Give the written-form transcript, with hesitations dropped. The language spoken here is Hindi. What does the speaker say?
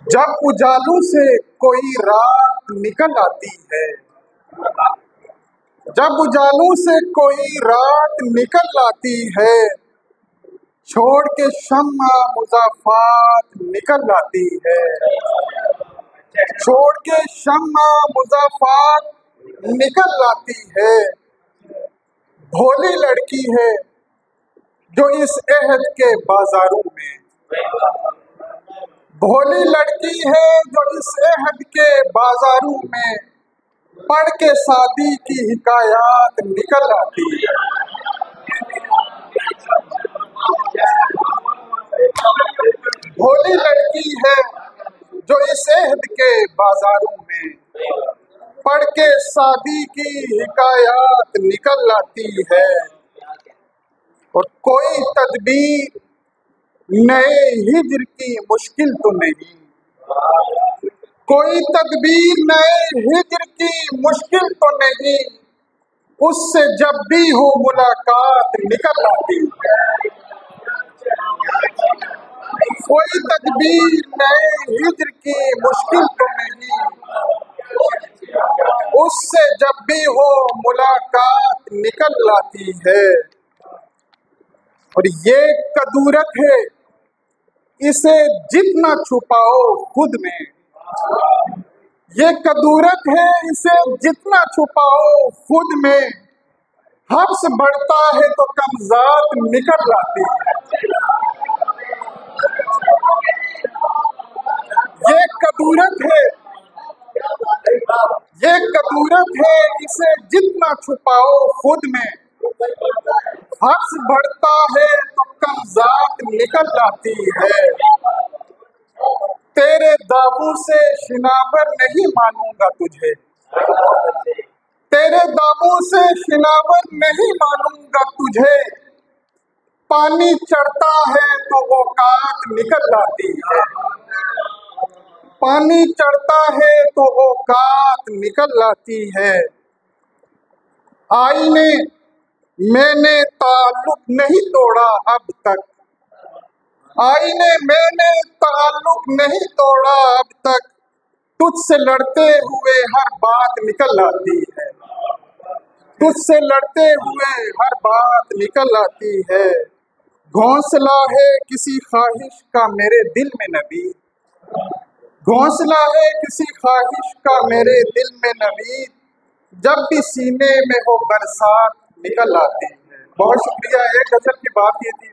जब उजालों से कोई रात निकल आती है, जब उजालों से कोई रात निकल आती है, छोड़ के शम्मा मुज़ाफ़ात निकल आती है। छोड़ के शम्मा मुज़ाफ़ात निकल आती है। भोली लड़की है जो इस अहद के बाजारों में, भोली लड़की है जो इस अहद के बाजारों में पढ़ के शादी की हिकायात निकल आती है। भोली लड़की है जो इस अहद के बाजारों में पढ़ के शादी की हिकायात निकल आती है। और कोई तदबीर नए हिज्र की मुश्किल तो नहीं, कोई तदबीर नए हिज्र की मुश्किल तो नहीं, उससे जब भी हो मुलाकात निकल आती है। कोई तदबीर नए हिज्र की मुश्किल तो नहीं, उससे जब भी हो मुलाकात निकल आती है। और ये कदूरत है, इसे जितना छुपाओ खुद में, ये कदूरत है, इसे जितना छुपाओ खुद में, हब्स बढ़ता है तो कमज़ात निकल आती है। ये कदूरत है, ये कदूरत है, इसे जितना छुपाओ खुद में, हब्स बढ़ता है तो कमज़ात निकल आती है। तेरे दावों से शिनावर नहीं मानूंगा तुझे, तेरे दावों से शिनावर नहीं मानूंगा तुझे, पानी चढ़ता है तो औकात निकल आती है। पानी चढ़ता है तो औकात निकल आती है। आईने मैंने ताल्लुक नहीं तोड़ा अब तक, आईने मैंने ताल्लुक नहीं तोड़ा अब तक, तुझसे लड़ते हुए हर बात निकल आती है। तुझसे लड़ते हुए हर बात निकल आती है। घोंसला है किसी ख्वाहिश का मेरे दिल में नबी, घोंसला है किसी ख्वाहिश का मेरे दिल में नबी, जब भी सीने में हो बरसात निकल आती है। बहुत शुक्रिया। एक गजल की बात ये थी।